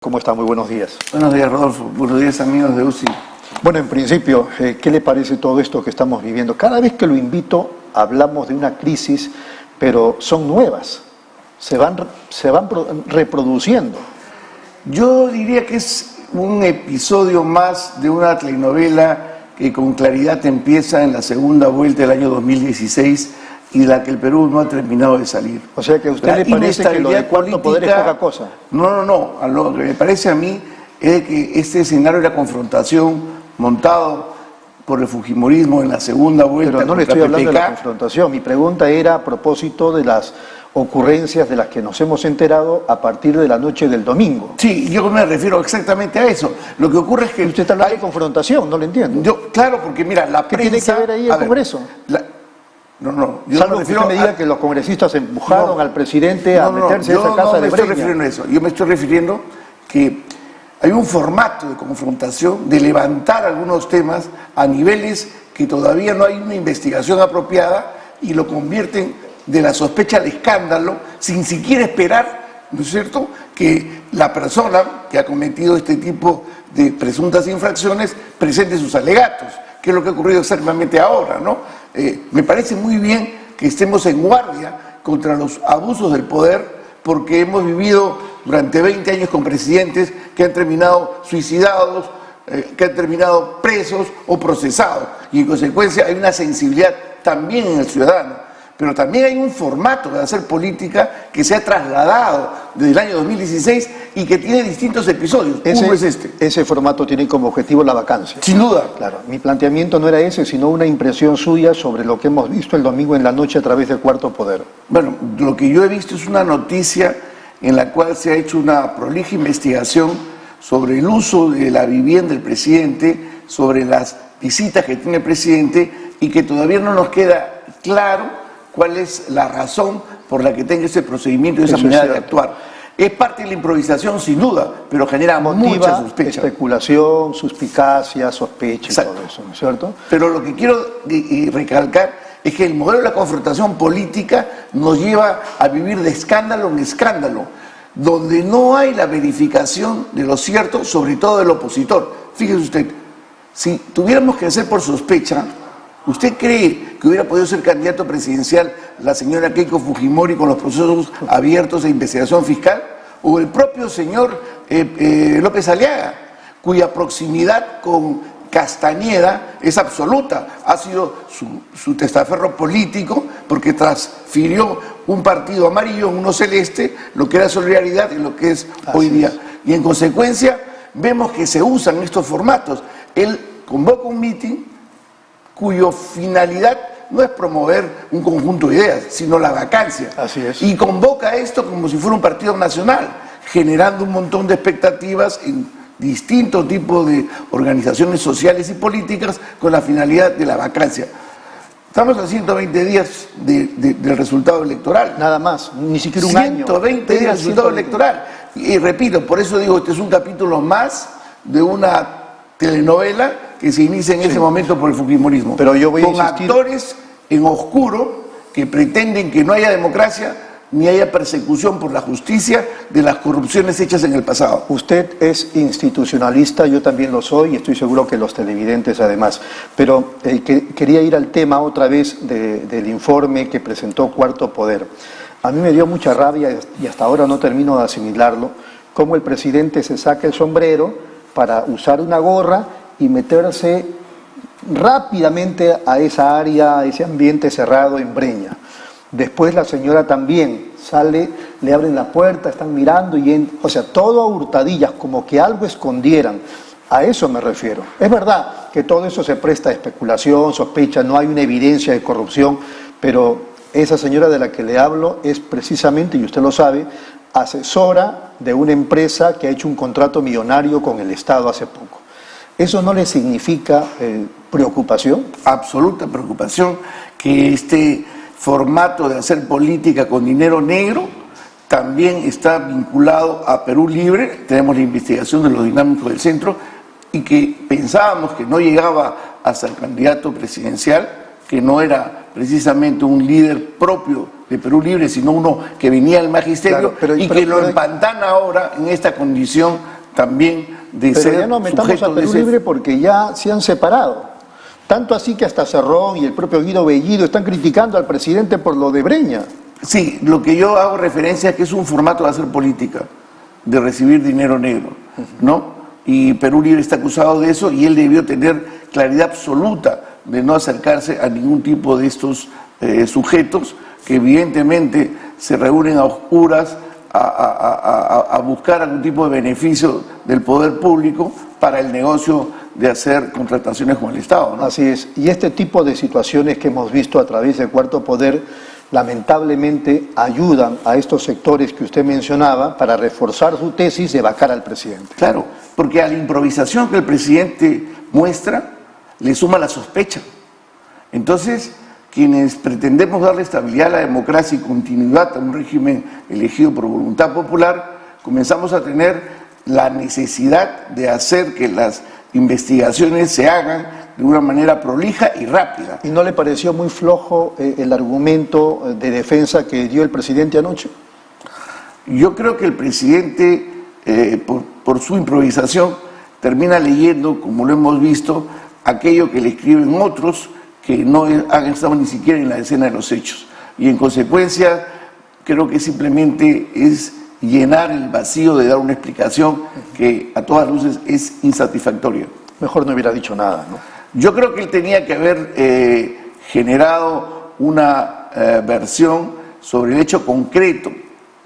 ¿Cómo está? Muy buenos días. Buenos días, Rodolfo. Buenos días, amigos de UCI. Bueno, en principio, ¿qué le parece todo esto que estamos viviendo? Cada vez que lo invito, hablamos de una crisis, pero son nuevas, se van reproduciendo. Yo diría que es un episodio más de una telenovela que con claridad empieza en la segunda vuelta del año 2016 y de la que el Perú no ha terminado de salir. O sea que a usted le parece que lo de cuarto poder es poca cosa. No. Lo que me parece a mí es que este escenario de la confrontación montado por el fujimorismo en la segunda vuelta. Pero no le estoy hablando de la confrontación. Mi pregunta era a propósito de las ocurrencias de las que nos hemos enterado a partir de la noche del domingo. Sí, yo me refiero exactamente a eso. Lo que ocurre es que... Usted está hablando de confrontación, no lo entiendo. Claro, porque mira, la ¿Qué prensa... tiene que ver ahí el Congreso? No. Salvo que usted me diga que los congresistas empujaron al presidente a meterse en esa casa de Breña. No me estoy refiriendo a eso. Yo me estoy refiriendo que hay un formato de confrontación, de levantar algunos temas a niveles que todavía no hay una investigación apropiada y lo convierten de la sospecha al escándalo sin siquiera esperar, ¿no es cierto?, que la persona que ha cometido este tipo de presuntas infracciones presente sus alegatos, que es lo que ha ocurrido exactamente ahora, ¿no? Me parece muy bien que estemos en guardia contra los abusos del poder, porque hemos vivido durante 20 años con presidentes que han terminado suicidados, que han terminado presos o procesados, y en consecuencia hay una sensibilidad también en el ciudadano. Pero también hay un formato de hacer política que se ha trasladado desde el año 2016 y que tiene distintos episodios. ¿Cómo es este? Ese formato tiene como objetivo la vacancia. Sin duda. Claro, mi planteamiento no era ese, sino una impresión suya sobre lo que hemos visto el domingo en la noche a través del Cuarto Poder. Bueno, lo que yo he visto es una noticia en la cual se ha hecho una prolija investigación sobre el uso de la vivienda del presidente, sobre las visitas que tiene el presidente y que todavía no nos queda claro cuál es la razón por la que tenga ese procedimiento y esa manera de actuar. Es parte de la improvisación, sin duda, pero genera mucha sospecha. Especulación, suspicacia, sospecha. Exacto. Y todo eso, ¿no es cierto? Pero lo que quiero recalcar es que el modelo de la confrontación política nos lleva a vivir de escándalo en escándalo, donde no hay la verificación de lo cierto, sobre todo del opositor. Fíjese usted, si tuviéramos que hacer por sospecha, ¿usted cree que hubiera podido ser candidato presidencial la señora Keiko Fujimori con los procesos abiertos de investigación fiscal? ¿O el propio señor López Aliaga, cuya proximidad con Castañeda es absoluta? Ha sido su testaferro político porque transfirió un partido amarillo en uno celeste, lo que era Solidaridad y lo que es hoy día. Y en consecuencia vemos que se usan estos formatos. Él convoca un mitin cuya finalidad no es promover un conjunto de ideas, sino la vacancia. Así es. Y convoca esto como si fuera un partido nacional, generando un montón de expectativas en distintos tipos de organizaciones sociales y políticas con la finalidad de la vacancia. Estamos a 120 días del resultado electoral. Nada más, ni siquiera un año. 120 días del resultado electoral. Y repito, por eso digo, este es un capítulo más de una telenovela que se inicia en ese momento por el fujimorismo. Pero yo voy a con actores en oscuro que pretenden que no haya democracia ni haya persecución por la justicia de las corrupciones hechas en el pasado. Usted es institucionalista, yo también lo soy y estoy seguro que los televidentes además. Pero quería ir al tema otra vez del informe que presentó Cuarto Poder. A mí me dio mucha rabia y hasta ahora no termino de asimilarlo, cómo el presidente se saca el sombrero para usar una gorra y meterse rápidamente a esa área, a ese ambiente cerrado en Breña. Después la señora también sale, le abren la puerta, están mirando o sea, todo a hurtadillas, como que algo escondieran. A eso me refiero. Es verdad que todo eso se presta a especulación, sospecha, no hay una evidencia de corrupción, pero esa señora de la que le hablo es precisamente, y usted lo sabe, asesora de una empresa que ha hecho un contrato millonario con el Estado hace poco. ¿Eso no le significa preocupación? Absoluta preocupación que este formato de hacer política con dinero negro también está vinculado a Perú Libre. Tenemos la investigación de los dinámicos del centro y que pensábamos que no llegaba hasta el candidato presidencial, que no era precisamente un líder propio de Perú Libre, sino uno que venía del magisterio, claro, que lo empantana ahora en esta condición también de Pero ser ya no metamos sujeto a Perú Libre porque ya se han separado. Tanto así que hasta Cerrón y el propio Guido Bellido están criticando al presidente por lo de Breña. Sí, lo que yo hago referencia es que es un formato de hacer política, de recibir dinero negro, ¿no? Y Perú Libre está acusado de eso y él debió tener claridad absoluta de no acercarse a ningún tipo de estos sujetos que evidentemente se reúnen a oscuras a buscar algún tipo de beneficio del poder público para el negocio de hacer contrataciones con el Estado, ¿no? Así es. Y este tipo de situaciones que hemos visto a través del Cuarto Poder, lamentablemente ayudan a estos sectores que usted mencionaba para reforzar su tesis de vacar al presidente. Claro, porque a la improvisación que el presidente muestra le suma la sospecha. Entonces, quienes pretendemos darle estabilidad a la democracia y continuidad a un régimen elegido por voluntad popular, comenzamos a tener la necesidad de hacer que las investigaciones se hagan de una manera prolija y rápida. ¿Y no le pareció muy flojo el argumento de defensa que dio el presidente anoche? Yo creo que el presidente, por su improvisación, termina leyendo, como lo hemos visto, aquello que le escriben otros que no han estado ni siquiera en la escena de los hechos. Y en consecuencia, creo que simplemente es llenar el vacío de dar una explicación que a todas luces es insatisfactoria. Mejor no hubiera dicho nada, ¿no? Yo creo que él tenía que haber generado una versión sobre el hecho concreto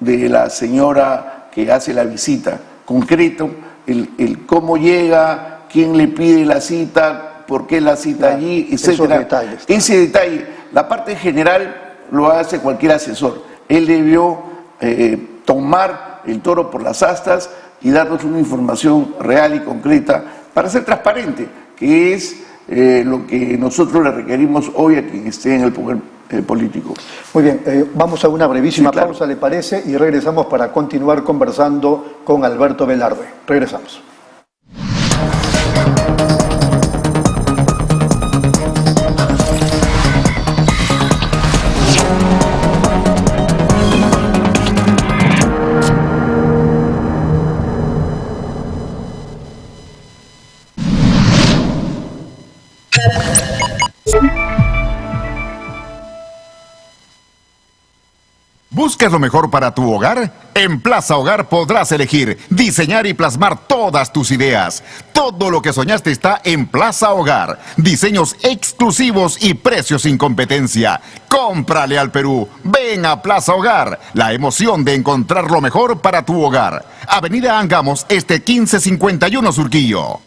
de la señora que hace la visita, concreto, el cómo llega, quién le pide la cita, por qué la cita allí, etc. Esos detalles. Ese detalle, la parte general lo hace cualquier asesor. Él debió tomar el toro por las astas y darnos una información real y concreta para ser transparente, que es lo que nosotros le requerimos hoy a quien esté en el poder político. Muy bien, vamos a una brevísima Sí, claro. pausa, ¿le parece? Y regresamos para continuar conversando con Alberto Velarde. Regresamos. ¿Buscas lo mejor para tu hogar? En Plaza Hogar podrás elegir, diseñar y plasmar todas tus ideas. Todo lo que soñaste está en Plaza Hogar. Diseños exclusivos y precios sin competencia. Cómprale al Perú. Ven a Plaza Hogar. La emoción de encontrar lo mejor para tu hogar. Avenida Angamos, 1551 Surquillo.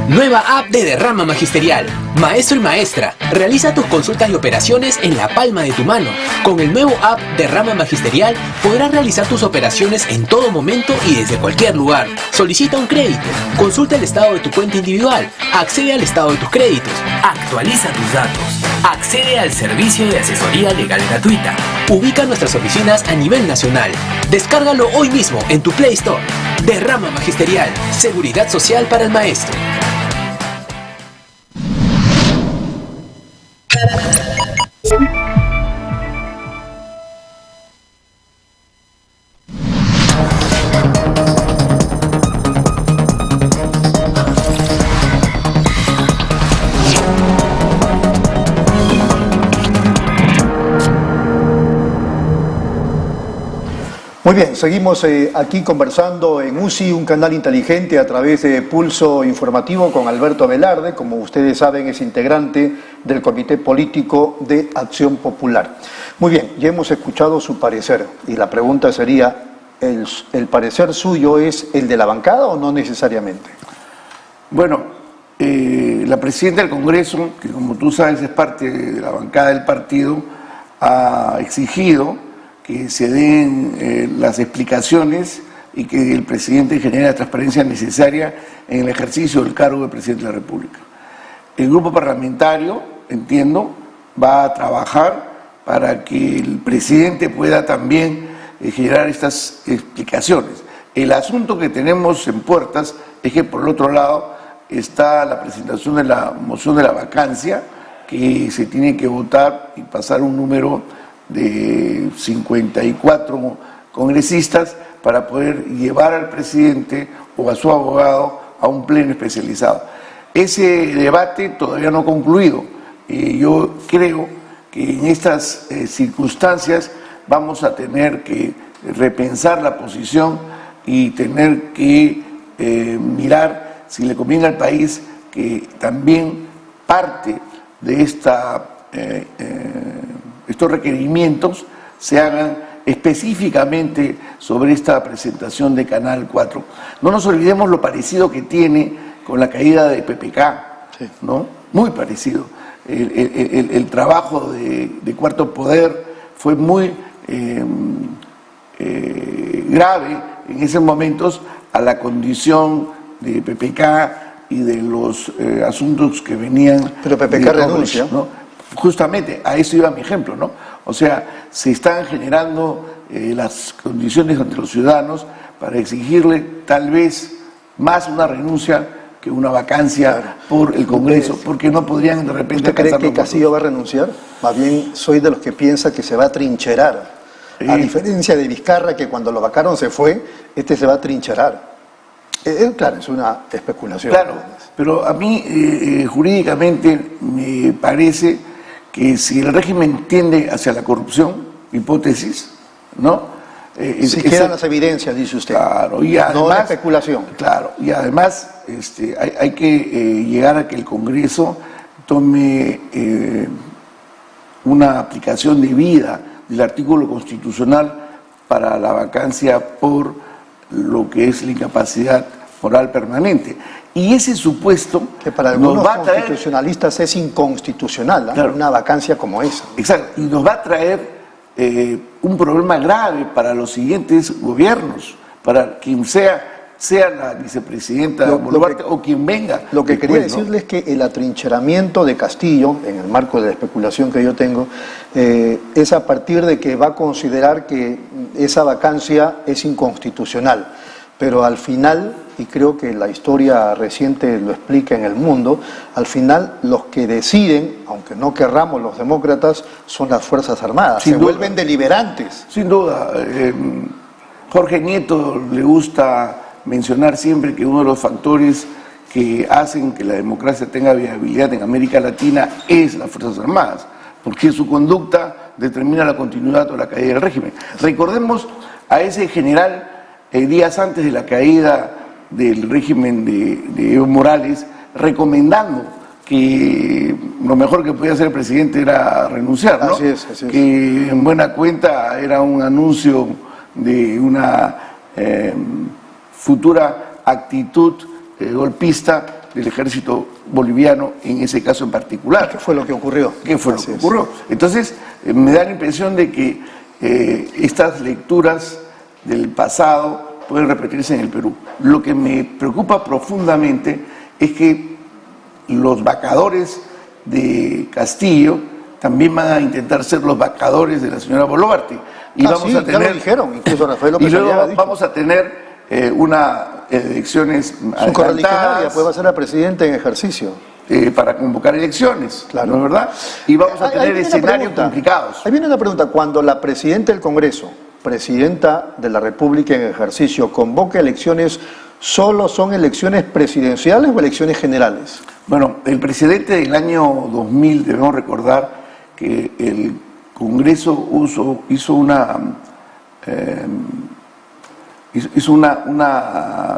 Nueva app de Derrama Magisterial. Maestro y maestra, realiza tus consultas y operaciones en la palma de tu mano. Con el nuevo app Derrama Magisterial podrás realizar tus operaciones en todo momento y desde cualquier lugar. Solicita un crédito, consulta el estado de tu cuenta individual, accede al estado de tus créditos, actualiza tus datos, accede al servicio de asesoría legal gratuita. Ubica nuestras oficinas a nivel nacional. Descárgalo hoy mismo en tu Play Store. Derrama Magisterial, seguridad social para el maestro. Muy bien, seguimos aquí conversando en UCI, un canal inteligente a través de Pulso Informativo con Alberto Velarde. Como ustedes saben, es integrante del Comité Político de Acción Popular. Muy bien, ya hemos escuchado su parecer y la pregunta sería, ¿el parecer suyo es el de la bancada o no necesariamente? Bueno, la presidenta del Congreso, que como tú sabes es parte de la bancada del partido, ha exigido que se den las explicaciones y que el presidente genere la transparencia necesaria en el ejercicio del cargo de presidente de la República. El grupo parlamentario, entiendo, va a trabajar para que el presidente pueda también generar estas explicaciones. El asunto que tenemos en puertas es que por el otro lado está la presentación de la moción de la vacancia, que se tiene que votar y pasar un número de 54 congresistas para poder llevar al presidente o a su abogado a un pleno especializado. Ese debate todavía no ha concluido. Yo creo que en estas circunstancias vamos a tener que repensar la posición y tener que mirar si le conviene al país que también parte de estos requerimientos se hagan específicamente sobre esta presentación de Canal 4. No nos olvidemos lo parecido que tiene con la caída de PPK, sí, ¿no? Muy parecido. El trabajo de Cuarto Poder fue muy grave en esos momentos a la condición de PPK y de los asuntos que venían. Pero PPK renuncia, ¿no? Justamente, a eso iba mi ejemplo, ¿no? O sea, se están generando las condiciones ante los ciudadanos para exigirle tal vez más una renuncia que una vacancia, claro, por el Congreso, porque no podrían de repente... ¿Usted cree que Castillo va a renunciar? Más bien soy de los que piensa que se va a trincherar. A diferencia de Vizcarra, que cuando lo vacaron se fue, este se va a trincherar. Claro, es una especulación. Claro, pero a mí jurídicamente me parece que si el régimen tiende hacia la corrupción, hipótesis, ¿no? Si quedan las evidencias, dice usted. Claro, y además, no la especulación. Claro, y además hay que llegar a que el Congreso tome una aplicación debida del artículo constitucional para la vacancia por lo que es la incapacidad moral permanente. Y ese supuesto que para algunos constitucionalistas es inconstitucional, ¿eh? Claro, una vacancia como esa. Exacto, y nos va a traer un problema grave para los siguientes gobiernos, para quien sea la vicepresidenta Boluarte o quien venga. Lo que después, quería decirles es que el atrincheramiento de Castillo, en el marco de la especulación que yo tengo, es a partir de que va a considerar que esa vacancia es inconstitucional. Pero al final, y creo que la historia reciente lo explica en el mundo, al final los que deciden, aunque no querramos los demócratas, son las Fuerzas Armadas, se vuelven deliberantes. Sin duda. Jorge Nieto le gusta mencionar siempre que uno de los factores que hacen que la democracia tenga viabilidad en América Latina es las Fuerzas Armadas, porque su conducta determina la continuidad o la caída del régimen. Recordemos a ese general días antes de la caída del régimen de Evo Morales, recomendando que lo mejor que podía hacer el presidente era renunciar, ¿no? Así es. Que en buena cuenta era un anuncio de una futura actitud golpista del ejército boliviano, en ese caso en particular. ¿Qué fue lo que ocurrió? ¿Qué fue lo que ocurrió? Entonces, me da la impresión de que estas lecturas del pasado pueden repetirse en el Perú. Lo que me preocupa profundamente es que los vacadores de Castillo también van a intentar ser los vacadores de la señora Boluarte. Y vamos a tener, ya lo dijeron, incluso Rafael López. Y luego vamos a tener elecciones su correligionaria, después va a ser la presidenta en ejercicio. Para convocar elecciones, claro, ¿no es verdad? Y vamos a tener escenarios complicados. Ahí viene una pregunta, cuando la presidenta del Congreso, presidenta de la República en ejercicio, convoca elecciones, ¿solo son elecciones presidenciales o elecciones generales? Bueno, el presidente del año 2000, debemos recordar que el Congreso hizo una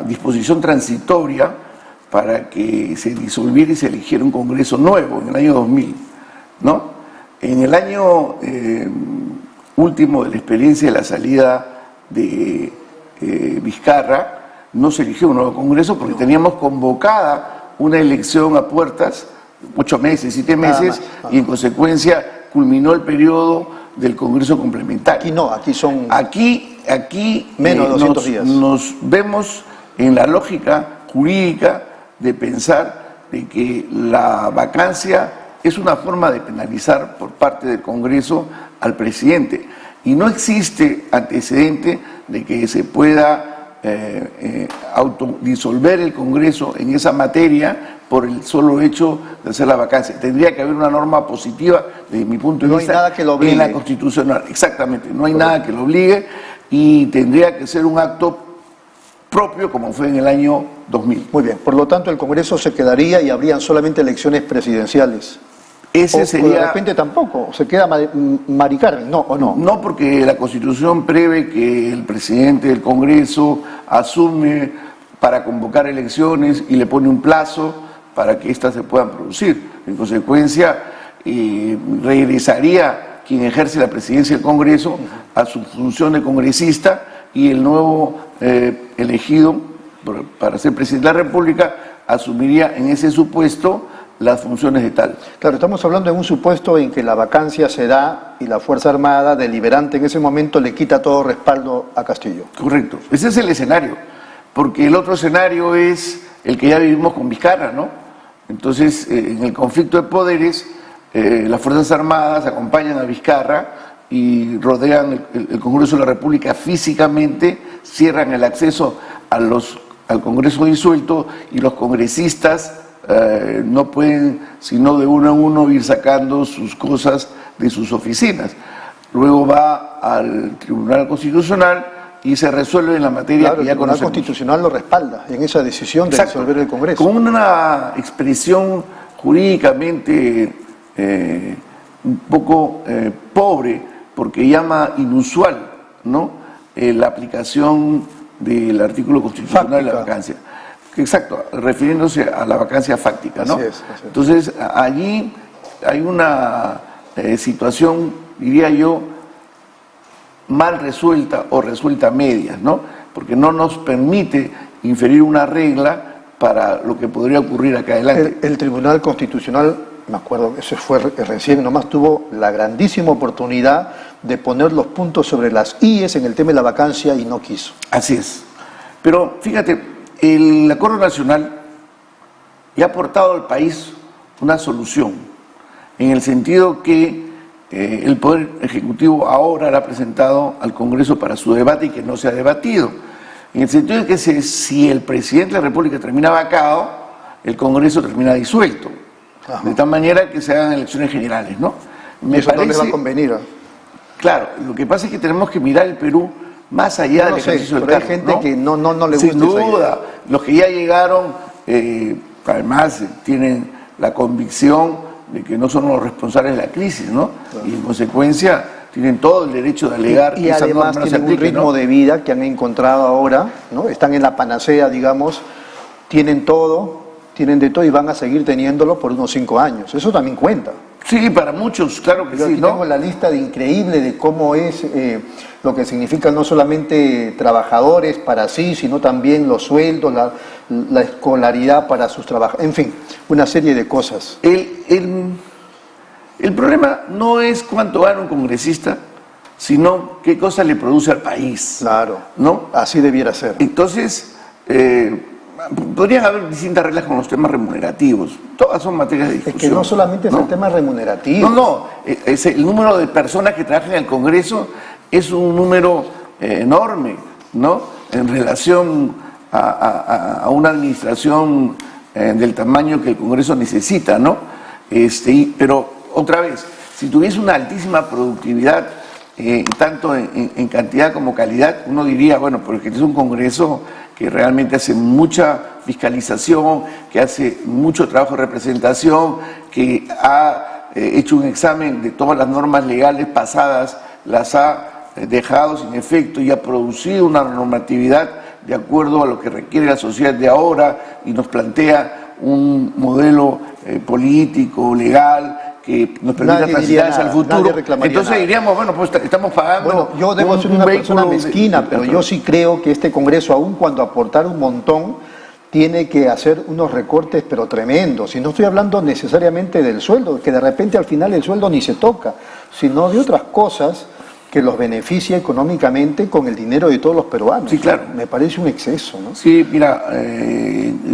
disposición transitoria para que se disolviera y se eligiera un Congreso nuevo en el año 2000, ¿no? En el año último de la experiencia de la salida de Vizcarra, no se eligió un nuevo Congreso porque teníamos convocada una elección a puertas, 8 meses, 7 meses, y en consecuencia culminó el periodo del Congreso complementario. Aquí no, aquí son... Aquí menos de 200 días. Nos vemos en la lógica jurídica de pensar de que la vacancia es una forma de penalizar por parte del Congreso al presidente. Y no existe antecedente de que se pueda autodisolver el Congreso en esa materia por el solo hecho de hacer la vacancia. Tendría que haber una norma positiva, desde mi punto de vista, no hay nada que lo obligue. En la Constitucional. Exactamente, no hay nada que lo obligue. y tendría que ser un acto propio como fue en el año 2000. Muy bien, por lo tanto el Congreso se quedaría y habrían solamente elecciones presidenciales. Ese O sería... de repente tampoco, se queda Mari Carmen, ¿no? ¿O no? No, porque la Constitución prevé que el presidente del Congreso asume para convocar elecciones y le pone un plazo para que éstas se puedan producir. En consecuencia, regresaría quien ejerce la presidencia del Congreso a su función de congresista y el nuevo elegido para ser presidente de la República asumiría en ese supuesto las funciones de tal. Claro, estamos hablando de un supuesto en que la vacancia se da y la Fuerza Armada deliberante en ese momento le quita todo respaldo a Castillo. Correcto, ese es el escenario, porque el otro escenario es el que ya vivimos con Vizcarra, ¿no? Entonces, en el conflicto de poderes, las Fuerzas Armadas acompañan a Vizcarra y rodean el Congreso de la República físicamente, cierran el acceso al Congreso disuelto y los congresistas no pueden, sino de uno en uno, ir sacando sus cosas de sus oficinas. Luego va al Tribunal Constitucional y se resuelve en la materia que ya conocemos. El Tribunal Constitucional lo respalda en esa decisión de disolver el Congreso. Con una expresión jurídicamente un poco pobre, porque llama inusual, ¿no? La aplicación del artículo constitucional de la vacancia. Exacto, refiriéndose a la vacancia fáctica, ¿no? Así es. Entonces, allí hay una situación, diría yo, mal resuelta o resuelta a medias, ¿no? Porque no nos permite inferir una regla para lo que podría ocurrir acá adelante. El Tribunal Constitucional, me acuerdo, eso fue recién, nomás tuvo la grandísima oportunidad de poner los puntos sobre las IES en el tema de la vacancia y no quiso. Así es. Pero fíjate, el Acuerdo Nacional le ha aportado al país una solución, en el sentido que el Poder Ejecutivo ahora la ha presentado al Congreso para su debate y que no se ha debatido. En el sentido de que si el presidente de la República termina vacado, el Congreso termina disuelto. Ajá. De tal manera que se hagan elecciones generales, ¿no? Eso no le va a convenir. Claro, lo que pasa es que tenemos que mirar el Perú más allá del ejercicio del cargo, hay gente, ¿no?, que no le gusta. Sin duda, los que ya llegaron, además tienen la convicción de que no son los responsables de la crisis, ¿no? Claro. Y en consecuencia tienen todo el derecho de alegar que esa norma no se aplique. Y además tienen un ritmo, ¿no?, de vida que han encontrado ahora, ¿no? Están en la panacea, digamos, tienen todo, tienen de todo y van a seguir teniéndolo por unos 5 años. Eso también cuenta. Sí, para muchos, claro que yo sí, aquí ¿no? Tengo la lista de increíble de cómo es lo que significa no solamente trabajadores para sí, sino también los sueldos, la escolaridad para sus trabajadores, en fin, una serie de cosas. El problema no es cuánto gana un congresista, sino qué cosa le produce al país. Claro, ¿no? Así debiera ser. Entonces, podrían haber distintas reglas con los temas remunerativos. Todas son materias de discusión. Es que no solamente es el tema remunerativo. No, es el número de personas que trabajan en el Congreso es un número enorme, ¿no? En relación a una administración del tamaño que el Congreso necesita, ¿no? Pero otra vez, si tuviese una altísima productividad, tanto en cantidad como calidad, uno diría, bueno, porque es un Congreso que realmente hace mucha fiscalización, que hace mucho trabajo de representación, que ha hecho un examen de todas las normas legales pasadas, las ha dejado sin efecto y ha producido una normatividad de acuerdo a lo que requiere la sociedad de ahora y nos plantea un modelo político, legal, que nos permita transitar hacia el futuro. Entonces diríamos, bueno, pues estamos pagando. Bueno, yo debo ser una persona mezquina, pero yo sí creo que este Congreso, aun cuando aportar un montón, tiene que hacer unos recortes, pero tremendos. Y no estoy hablando necesariamente del sueldo, que de repente al final el sueldo ni se toca, sino de otras cosas que los beneficia económicamente con el dinero de todos los peruanos. Sí, claro. Me parece un exceso, ¿no? Sí, mira,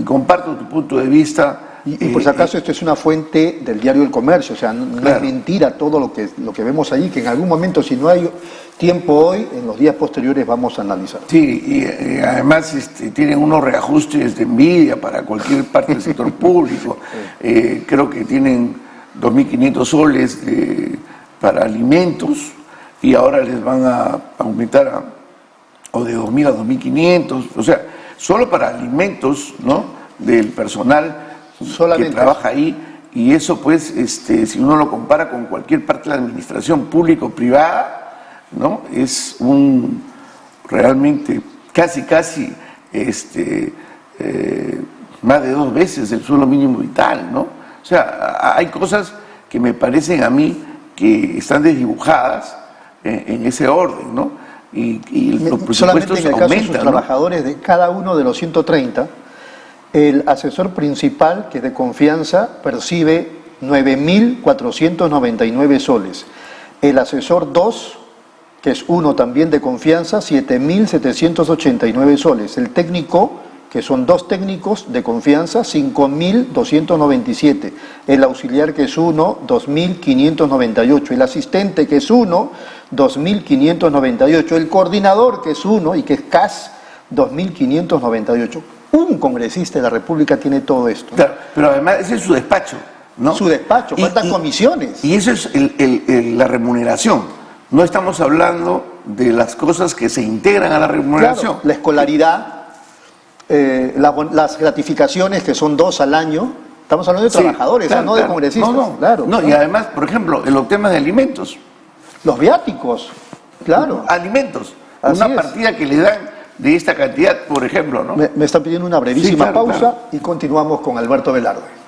comparto tu punto de vista. Y por si acaso esto es una fuente del diario El Comercio, o sea, no claro, es mentira todo lo que vemos allí, que en algún momento, si no hay tiempo hoy, en los días posteriores vamos a analizar. Sí, y además tienen unos reajustes de envidia para cualquier parte del sector público. Creo que tienen 2.500 soles para alimentos y ahora les van a aumentar o de 2.000 a 2.500, o sea, solo para alimentos, ¿no?, del personal Solamente que trabaja ahí, y eso pues, si uno lo compara con cualquier parte de la administración pública o privada, ¿no?, es realmente casi, más de 2 veces el sueldo mínimo vital, ¿no? O sea, hay cosas que me parecen a mí que están desdibujadas en ese orden, ¿no? Y los presupuestos solamente en el caso aumentan, de sus ¿no? trabajadores, de cada uno de los 130, el asesor principal, que es de confianza, percibe 9.499 soles. El asesor 2, que es uno también de confianza, 7.789 soles. El técnico, que son 2 técnicos de confianza, 5.297. El auxiliar, que es 1, 2.598. El asistente, que es 1, 2.598. El coordinador, que es 1 y que es CAS, 2.598. Un congresista de la República tiene todo esto, ¿no? Claro, pero además ese es su despacho, ¿no? Su despacho, faltan comisiones. Y eso es la remuneración. No estamos hablando de las cosas que se integran a la remuneración. Claro, la escolaridad, las gratificaciones, que son 2 al año. Estamos hablando de trabajadores, claro, no de congresistas. Claro. Y además, por ejemplo, en los temas de alimentos. Los viáticos, claro. Alimentos. Así una es. partida que le dan de esta cantidad, por ejemplo, ¿no? Me están pidiendo una brevísima pausa, claro. y continuamos con Alberto Velarde.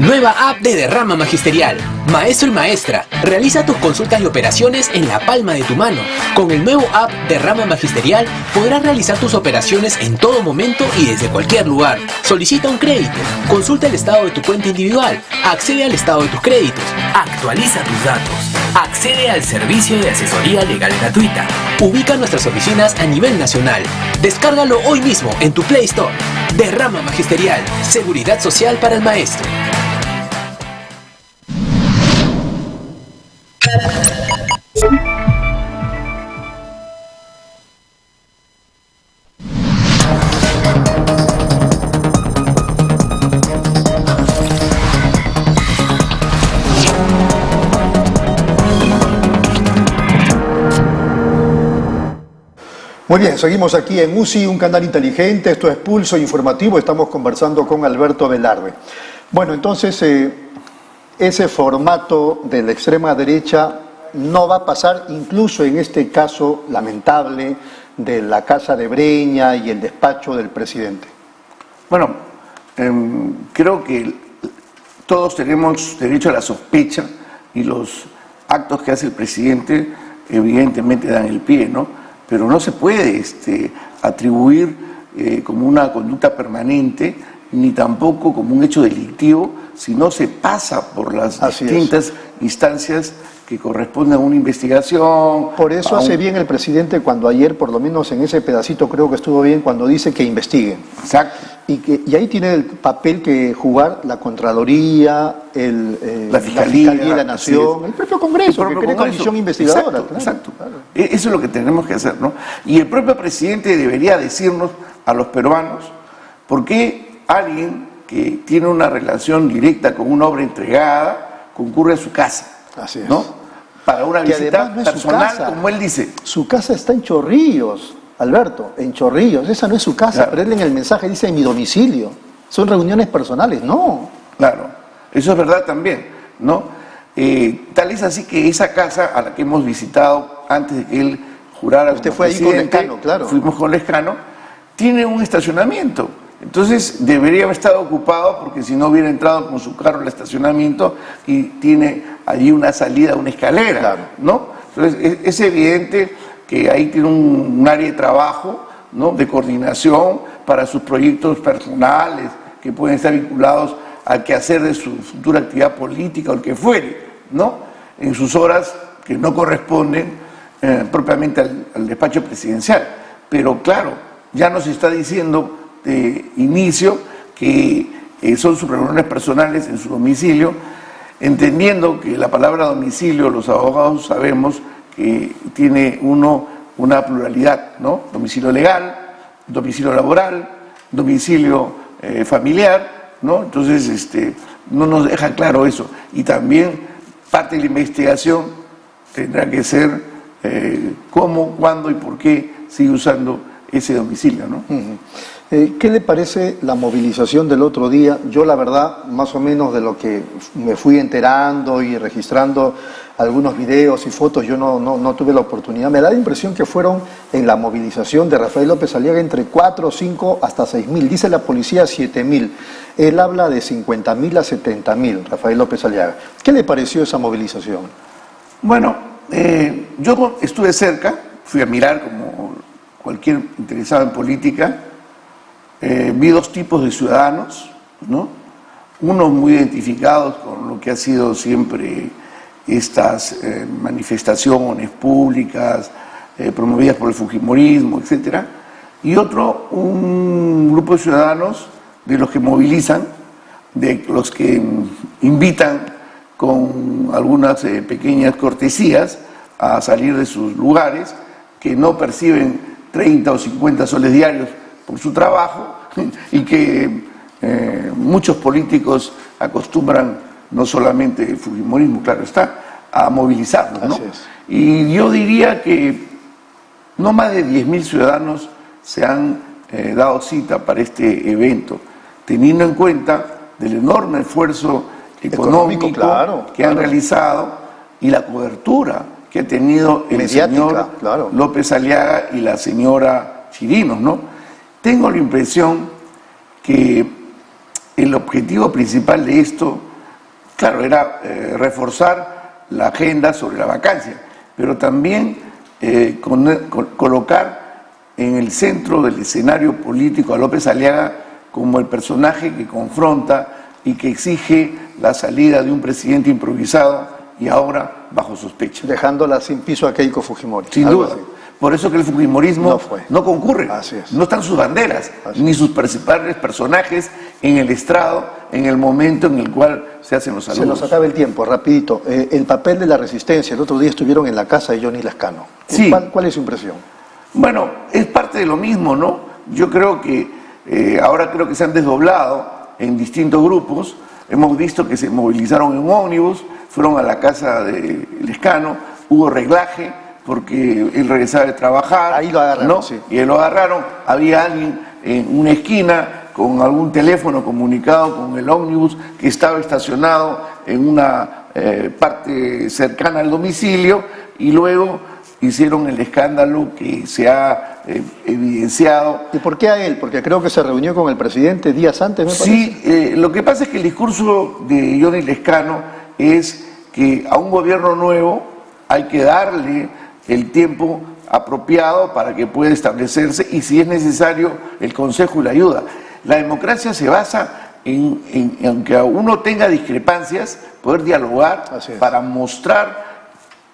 Nueva app de Derrama Magisterial. Maestro y maestra, realiza tus consultas y operaciones en la palma de tu mano. Con el nuevo app Derrama Magisterial podrás realizar tus operaciones en todo momento y desde cualquier lugar. Solicita un crédito, consulta el estado de tu cuenta individual, accede al estado de tus créditos, actualiza tus datos, accede al servicio de asesoría legal gratuita. Ubica nuestras oficinas a nivel nacional. Descárgalo hoy mismo en tu Play Store. Derrama Magisterial, seguridad social para el maestro. Muy bien, seguimos aquí en UCI, un canal inteligente. Esto es Pulso Informativo. Estamos conversando con Alberto Velarde. Bueno, entonces ese formato de la extrema derecha no va a pasar, incluso en este caso lamentable de la Casa de Breña y el despacho del presidente. Bueno, creo que todos tenemos derecho a la sospecha, y los actos que hace el presidente evidentemente dan el pie, ¿no? Pero no se puede atribuir como una conducta permanente, ni tampoco como un hecho delictivo, si no se pasa por las distintas instancias que corresponden a una investigación. Por eso hace bien el presidente cuando ayer, por lo menos en ese pedacito creo que estuvo bien, cuando dice que investiguen. Exacto. Y ahí tiene el papel que jugar la Contraloría, la Fiscalía de la Nación, el propio Congreso, que cree comisión investigadora. Exacto. Eso es lo que tenemos que hacer, ¿no? Y el propio presidente debería decirnos a los peruanos por qué alguien que tiene una relación directa con una obra entregada concurre a su casa. Así es. ¿No? Para una Que visita además no es personal, su casa. como él dice. Su casa está en Chorrillos, Alberto, en Chorrillos. Esa no es su casa, Claro. pero él en el mensaje dice en mi domicilio. Son reuniones personales, no. Claro, eso es verdad también, ¿no? Tal es así que esa casa a la que hemos visitado antes de que él jurara. Usted como fue ahí con presidente, Lescano, claro. Fuimos con Lescano, tiene un estacionamiento. Entonces debería haber estado ocupado, porque si no hubiera entrado con su carro al estacionamiento, y tiene allí una salida, una escalera, Claro. ¿no? Entonces es evidente que ahí tiene un área de trabajo, ¿no?, de coordinación para sus proyectos personales que pueden estar vinculados al quehacer de su futura actividad política o el que fuere, ¿no?, en sus horas que no corresponden propiamente al despacho presidencial. Pero claro, ya nos está diciendo de inicio que son sus reuniones personales en su domicilio, entendiendo que la palabra domicilio, los abogados sabemos que tiene una pluralidad, ¿no? Domicilio legal, domicilio laboral, domicilio familiar, ¿no? Entonces, no nos deja claro eso. Y también parte de la investigación tendrá que ser cómo, cuándo y por qué sigue usando ese domicilio, ¿no? ¿Qué le parece la movilización del otro día? Yo, la verdad, más o menos de lo que me fui enterando y registrando algunos videos y fotos, yo no tuve la oportunidad. Me da la impresión que fueron en la movilización de Rafael López Aliaga entre 4, 5 hasta 6.000. Dice la policía 7.000. Él habla de 50.000 a 70.000, Rafael López Aliaga. ¿Qué le pareció esa movilización? Bueno, yo estuve cerca, fui a mirar como cualquier interesado en política. Vi dos tipos de ciudadanos, ¿no? Unos muy identificados con lo que ha sido siempre estas manifestaciones públicas promovidas por el fujimorismo, etcétera, y otro, un grupo de ciudadanos de los que movilizan, de los que invitan con algunas pequeñas cortesías a salir de sus lugares, que no perciben 30 o 50 soles diarios por su trabajo y que muchos políticos acostumbran, no solamente el fujimorismo, claro está, a movilizarlos, ¿no? Y yo diría que no más de 10.000 ciudadanos se han dado cita para este evento, teniendo en cuenta del enorme esfuerzo económico que han realizado y la cobertura que ha tenido el señor López Aliaga y la señora Chirinos, ¿no? Tengo la impresión que el objetivo principal de esto, claro, era reforzar la agenda sobre la vacancia, pero también colocar en el centro del escenario político a López Aliaga como el personaje que confronta y que exige la salida de un presidente improvisado y ahora bajo sospecha. Dejándola sin piso a Keiko Fujimori. Sin duda. Por eso que el fujimorismo no concurre, no están sus banderas, ni sus principales personajes en el estrado, en el momento en el cual se hacen los saludos. Se nos acaba el tiempo, rapidito. El papel de la resistencia, el otro día estuvieron en la casa de Johnny Lascano. Sí. ¿Cuál es su impresión? Bueno, es parte de lo mismo, ¿no? Yo creo que ahora creo que se han desdoblado en distintos grupos. Hemos visto que se movilizaron en un ómnibus, fueron a la casa de Lescano, hubo reglaje, porque él regresaba de trabajar. Ahí lo agarraron, ¿no? sí. Y él lo agarraron, había alguien en una esquina con algún teléfono comunicado con el ómnibus que estaba estacionado en una parte cercana al domicilio, y luego hicieron el escándalo que se ha evidenciado. ¿Y por qué a él? Porque creo que se reunió con el presidente días antes, me parece. Sí, lo que pasa es que el discurso de Johnny Lescano es que a un gobierno nuevo hay que darle el tiempo apropiado para que pueda establecerse, y si es necesario el consejo y la ayuda. La democracia se basa en aunque uno tenga discrepancias, poder dialogar para mostrar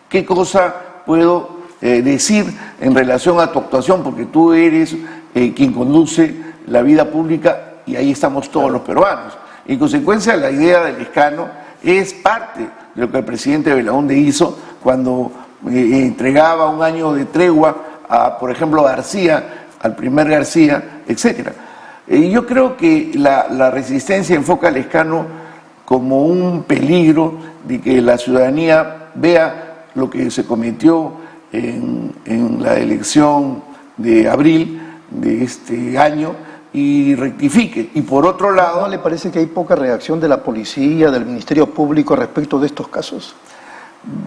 qué cosa puedo decir en relación a tu actuación, porque tú eres quien conduce la vida pública y ahí estamos todos los peruanos. En consecuencia, la idea del Lescano es parte de lo que el presidente Belaúnde hizo cuando entregaba un año de tregua a, por ejemplo, García, al primer García, etc. Yo creo que la resistencia enfoca a Lescano como un peligro de que la ciudadanía vea lo que se cometió en la elección de abril de este año y rectifique. Y por otro lado... ¿No le parece que hay poca reacción de la policía, del Ministerio Público respecto de estos casos?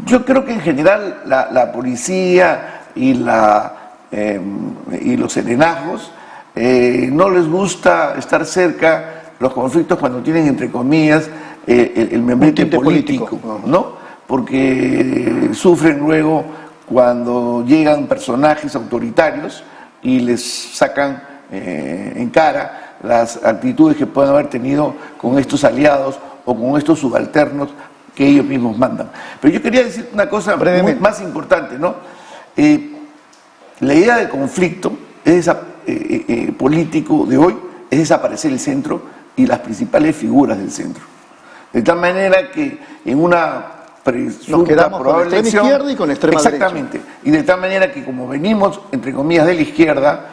Yo creo que en general la policía y los serenazgos no les gusta estar cerca los conflictos cuando tienen, entre comillas, el membrete político, ¿no? Porque sufren luego cuando llegan personajes autoritarios y les sacan en cara las actitudes que pueden haber tenido con estos aliados o con estos subalternos que ellos mismos mandan. Pero yo quería decir una cosa más importante, ¿no? La idea del conflicto político de hoy es desaparecer el centro y las principales figuras del centro. De tal manera que en una nos quedamos con la extrema izquierda y con la extrema derecha. Exactamente. Y de tal manera que como venimos, entre comillas, de la izquierda,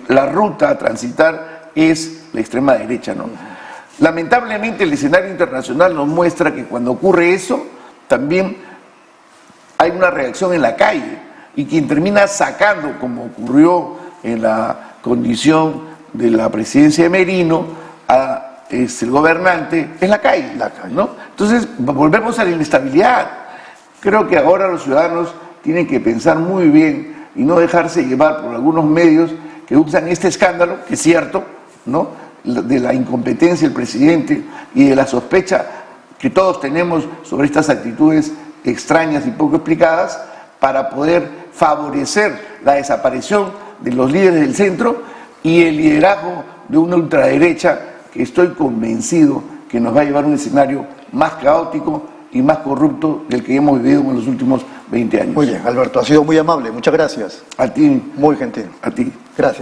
la ruta a transitar es la extrema derecha, ¿no? Lamentablemente el escenario internacional nos muestra que cuando ocurre eso, también hay una reacción en la calle, y quien termina sacando, como ocurrió en la condición de la presidencia de Merino, el gobernante, es la calle, ¿no? Entonces volvemos a la inestabilidad. Creo que ahora los ciudadanos tienen que pensar muy bien y no dejarse llevar por algunos medios que usan este escándalo, que es cierto, ¿no?, de la incompetencia del presidente y de la sospecha que todos tenemos sobre estas actitudes extrañas y poco explicadas, para poder favorecer la desaparición de los líderes del centro y el liderazgo de una ultraderecha que estoy convencido que nos va a llevar a un escenario más caótico y más corrupto del que hemos vivido en los últimos 20 años. Muy bien, Alberto, ha sido muy amable, muchas gracias. A ti. Muy gentil. A ti. Gracias.